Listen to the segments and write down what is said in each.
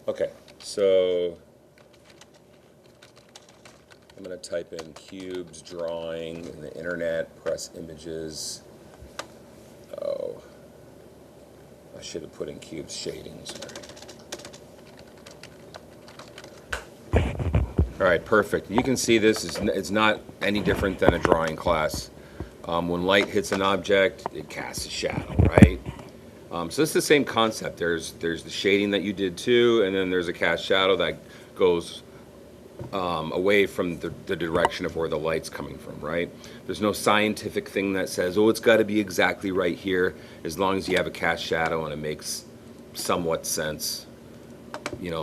Okay, so I'm going to type in cubes drawing in the internet, press images. Oh, I should have put in cubes shading, sorry. All right, perfect. You can see this is it's not any different than a drawing class. When light hits an object, it casts a shadow, right? So it's the same concept. There's the shading that you did too, and then there's a cast shadow that goes away from the direction of where the light's coming from, right? There's no scientific thing that says, oh, it's got to be exactly right here. As long as you have a cast shadow and it makes somewhat sense,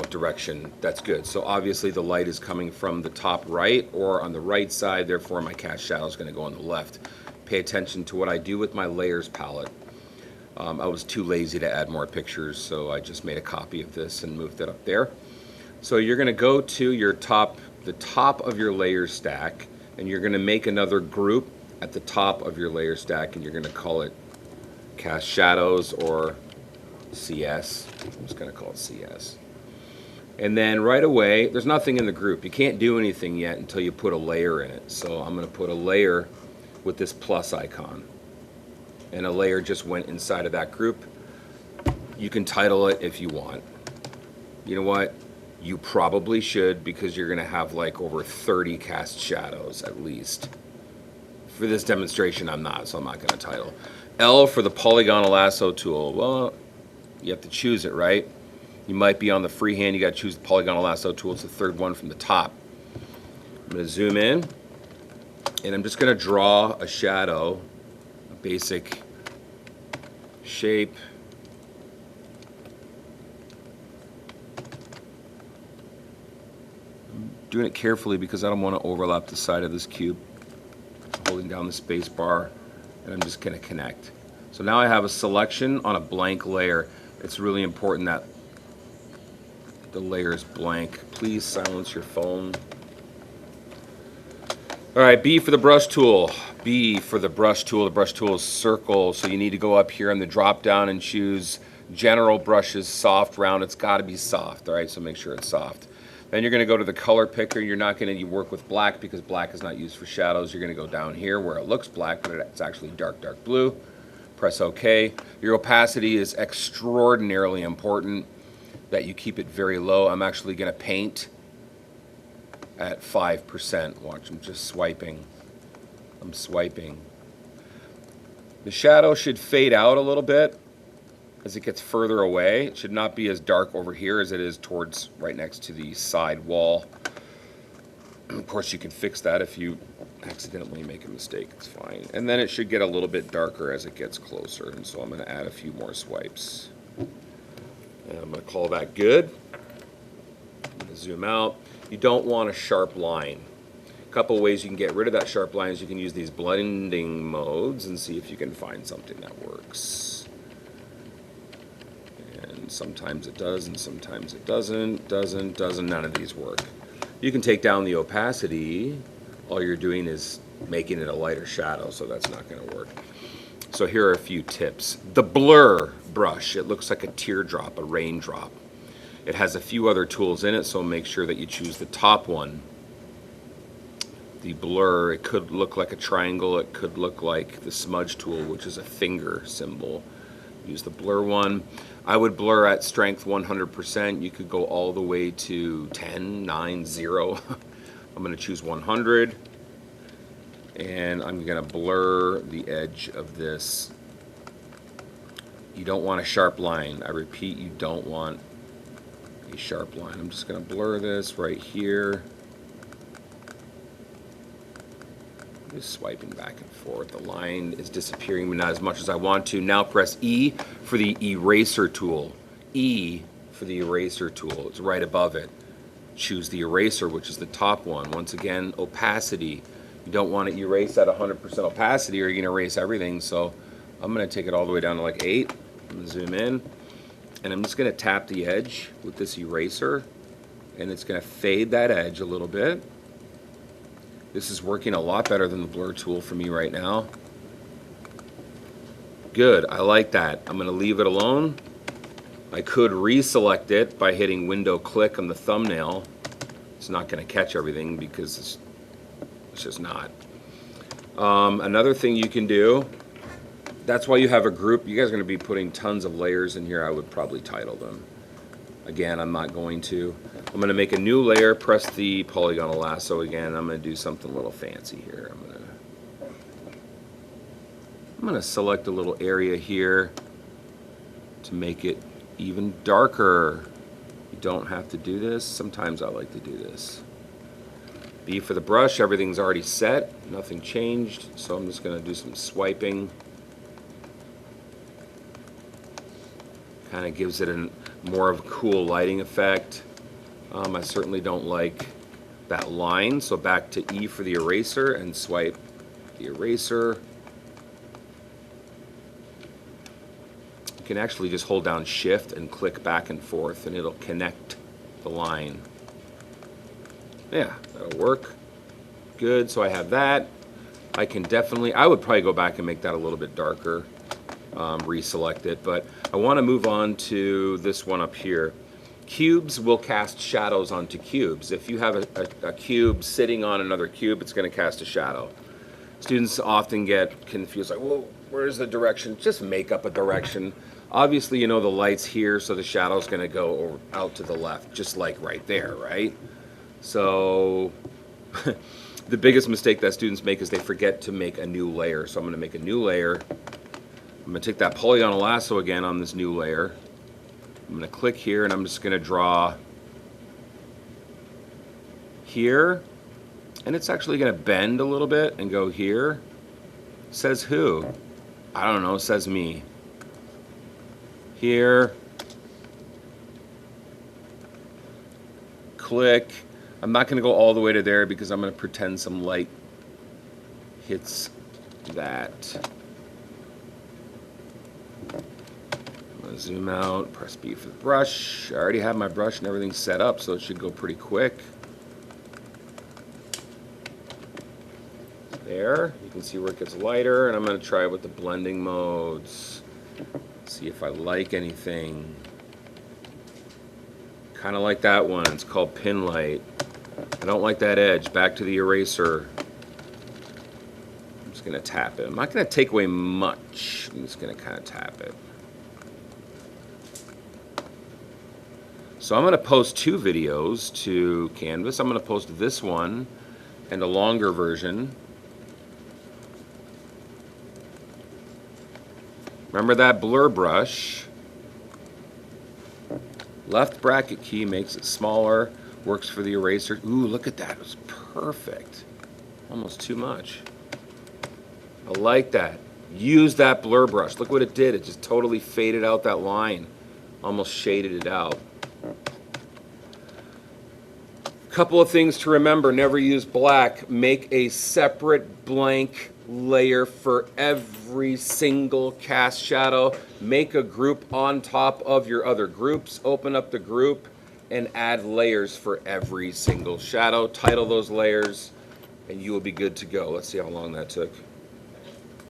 direction, that's good. So obviously the light is coming from the top right or on the right side, therefore my cast shadow is going to go on the left. Pay attention to what I do with my layers palette. I was too lazy to add more pictures, so I just made a copy of this and moved it up there. So you're going to go to the top of your layer stack, and you're going to make another group at the top of your layer stack, and you're going to call it Cast Shadows or CS. I'm just going to call it CS. And then right away, there's nothing in the group. You can't do anything yet until you put a layer in it. So I'm going to put a layer with this plus icon. And a layer just went inside of that group. You can title it if you want. You know what? You probably should, because you're going to have like over 30 cast shadows at least. For this demonstration, I'm not, so I'm not going to title. L for the polygonal lasso tool. Well, you have to choose it, right? You might be on the freehand, you got to choose the polygonal lasso tool. It's the third one from the top. I'm going to zoom in, and I'm just going to draw a shadow, a basic shape. I'm doing it carefully because I don't want to overlap the side of this cube. Holding down the space bar, and I'm just going to connect. So now I have a selection on a blank layer. It's really important that the layer is blank. Please silence your phone. All right, B for the brush tool. B for the brush tool. The brush tool is circle, so you need to go up here on the drop down and choose general brushes, soft, round. It's got to be soft, all right, so make sure it's soft. Then you're going to go to the color picker. You're not going to work with black because black is not used for shadows. You're going to go down here where it looks black, but it's actually dark, dark blue. Press OK. Your opacity is extraordinarily important that you keep it very low. I'm actually going to paint at 5%. Watch, I'm just swiping. I'm swiping. The shadow should fade out a little bit as it gets further away. It should not be as dark over here as it is towards right next to the side wall. Of course, you can fix that if you accidentally make a mistake. It's fine. And then it should get a little bit darker as it gets closer. And so I'm going to add a few more swipes. And I'm going to call that good. I'm going to zoom out. You don't want a sharp line. A couple ways you can get rid of that sharp line is you can use these blending modes and see if you can find something that works. And sometimes it does, and sometimes it doesn't. None of these work. You can take down the opacity. All you're doing is making it a lighter shadow, so that's not going to work. So here are a few tips. The blur brush, it looks like a teardrop, a raindrop. It has a few other tools in it, so make sure that you choose the top one. The blur, it could look like a triangle, it could look like the smudge tool, which is a finger symbol. Use the blur one. I would blur at strength 100%. You could go all the way to 10, 9, 0. I'm going to choose 100. And I'm going to blur the edge of this. You don't want a sharp line. I repeat, you don't want a sharp line. I'm just going to blur this right here. Just swiping back and forth. The line is disappearing, but not as much as I want to. Now press E for the eraser tool. E for the eraser tool. It's right above it. Choose the eraser, which is the top one. Once again, opacity. You don't want to erase at 100% opacity or you're going to erase everything. So I'm going to take it all the way down to like 8. I'm going to zoom in. And I'm just going to tap the edge with this eraser. And it's going to fade that edge a little bit. This is working a lot better than the blur tool for me right now. Good, I like that. I'm going to leave it alone. I could reselect it by hitting window click on the thumbnail. It's not going to catch everything because it's just not. Another thing you can do, that's why you have a group. You guys are going to be putting tons of layers in here. I would probably title them. Again, I'm not going to. I'm going to make a new layer, press the polygonal lasso again. I'm going to do something a little fancy here. I'm going to select a little area here to make it even darker. You don't have to do this. Sometimes I like to do this. B for the brush, everything's already set, nothing changed, so I'm just going to do some swiping. Kind of gives it more of a cool lighting effect. I certainly don't like that line, so back to E for the eraser and swipe the eraser. You can actually just hold down Shift and click back and forth and it'll connect the line. Yeah, that'll work. Good, so I have that. I would probably go back and make that a little bit darker, reselect it, but I want to move on to this one up here. Cubes will cast shadows onto cubes. If you have a cube sitting on another cube, it's going to cast a shadow. Students often get confused, like, well, where's the direction? Just make up a direction. Obviously, you know the light's here, so the shadow's going to go out to the left, just like right there, right? So the biggest mistake that students make is they forget to make a new layer. So I'm going to make a new layer. I'm going to take that polygonal lasso again on this new layer. I'm going to click here and I'm just going to draw here. And it's actually going to bend a little bit and go here. Says who? I don't know. Says me. Here. Click. I'm not going to go all the way to there because I'm going to pretend some light hits that. I'm going to zoom out, press B for the brush. I already have my brush and everything set up, so it should go pretty quick. There, you can see where it gets lighter, and I'm going to try it with the blending modes. See if I like anything. Kind of like that one. It's called Pin Light. I don't like that edge. Back to the eraser. I'm just going to tap it. I'm not going to take away much. I'm just going to kind of tap it. So I'm going to post two videos to Canvas. I'm going to post this one and a longer version. Remember that blur brush. Left bracket key makes it smaller, works for the eraser. Ooh, look at that, it was perfect. Almost too much. I like that. Use that blur brush. Look what it did, it just totally faded out that line. Almost shaded it out. Couple of things to remember, never use black. Make a separate blank layer for every single cast shadow. Make a group on top of your other groups. Open up the group and add layers for every single shadow. Title those layers and you will be good to go. Let's see how long that took.